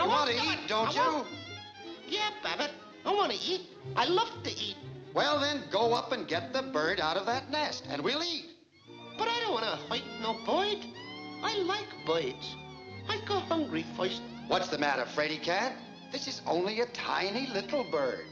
You want to eat, don't you? Yeah, Babbit. I want to eat. I love to eat. Well, then go up and get the bird out of that nest, and we'll eat. But I don't want to hurt no bird. I like birds. I go hungry first. What's the matter, Freddy Cat? This is only a tiny little bird.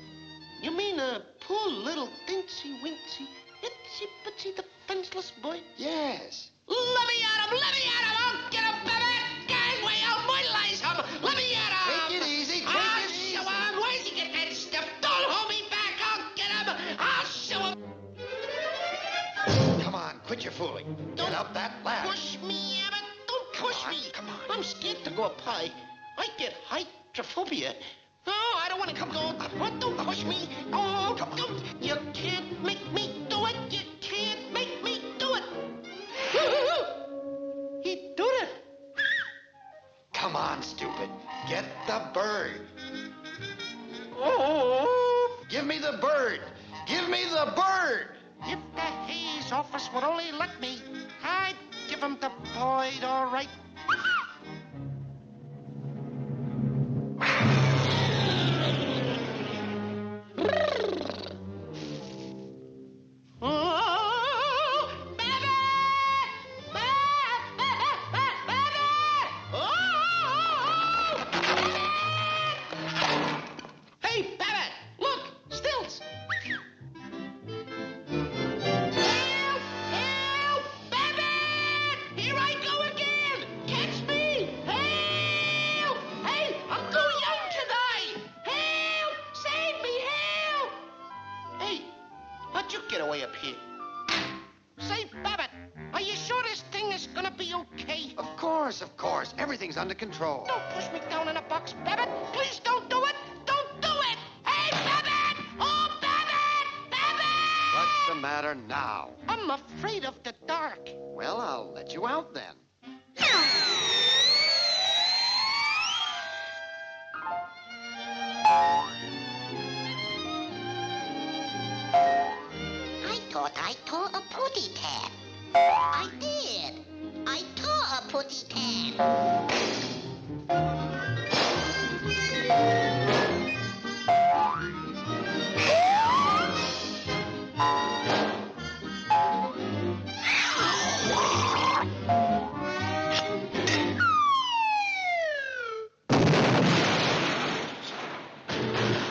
You mean a poor little dincy-wincy, itsy-bitsy defenseless bird? Yes. Let me at him! Let me at him! I'll get him, Babbit! Gangway, I'll mortalize him! Let me at him! Take it easy, I'll take it easy. show him! Where's he get that stuff? Don't hold me back! I'll get him! I'll show him! Come on, quit your fooling. Get up that ladder. Push me, Abbott! Don't push me! Come on. I'm scared to go up high. I get hydrophobia. No, I don't want to come on. What? Don't push me. Oh, don't. You can't make me do it. You can't make me do it. He did it. Come on, stupid. Get the bird. Oh. Give me the bird. Give me the bird. If the Hayes office would only let me, I'd give him the bird, all right. Get away up here. Say, Babbit, are you sure this thing is gonna be okay? Of course, of course. Everything's under control. Don't push me down in a box, Babbit. Please don't do it. Don't do it. Hey, Babbit! Oh, Babbit! Babbit! What's the matter now? I'm afraid of the dark. Well, I'll let you out then. I saw a putty cat. I did. I saw a putty cat.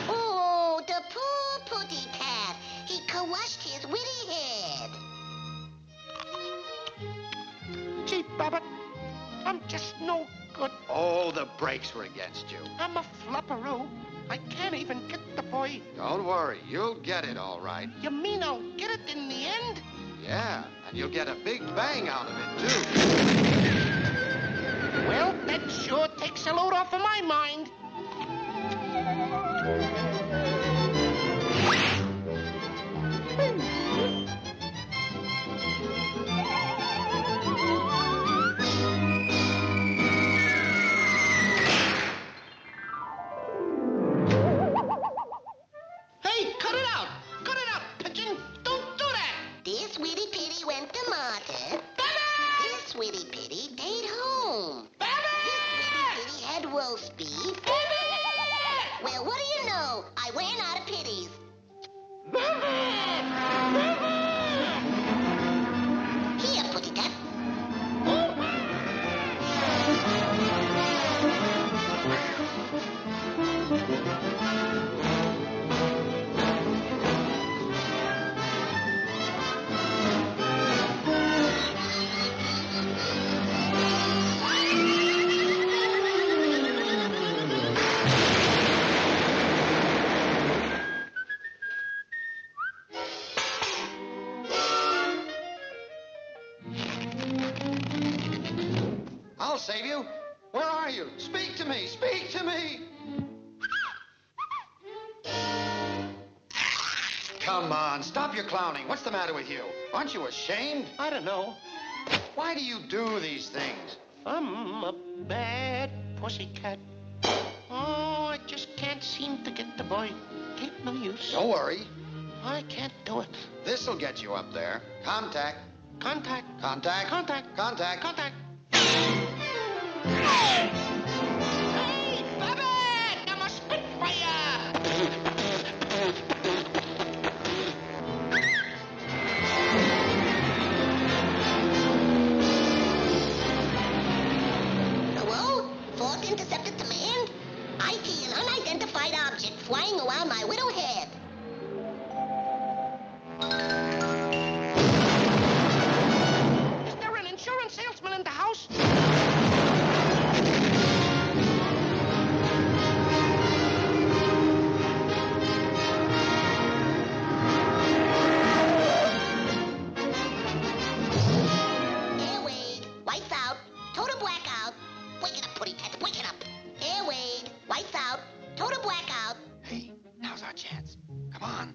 Oh, the poor putty cat. He crushed his witty head. Gee, Babbit, I'm just no good. Oh, the brakes were against you. I'm a flapperoo. I can't even get the boy. Don't worry. You'll get it all right. You mean I'll get it in the end? Yeah, and you'll get a big bang out of it, too. Well, that sure takes a load off of my mind. Hey, cut it out! Cut it out, pigeon! Don't do that! This witty pitty went to market. Babbit! This witty pitty stayed home. Babbit! This witty pitty had roast beef. Babbit! Well, what do you know? I ran out of pitties. Here, putty cat. I'll save you. Where are you? Speak to me. Speak to me. Come on, stop your clowning. What's the matter with you? Aren't you ashamed? I don't know. Why do you do these things? I'm a bad pussycat. Oh, I just can't seem to get the boy. Ain't no use. Don't worry. I can't do it. This'll get you up there. Contact. Contact. Contact. Contact. Contact. Contact. Hey, Babbit! flying around my widow head. Is there an insurance salesman in the house? Airway, lights out, total blackout. Wake it up, Putty Tat, wake it up. Airway, lights out, total blackout. Hey, now's our chance. Come on.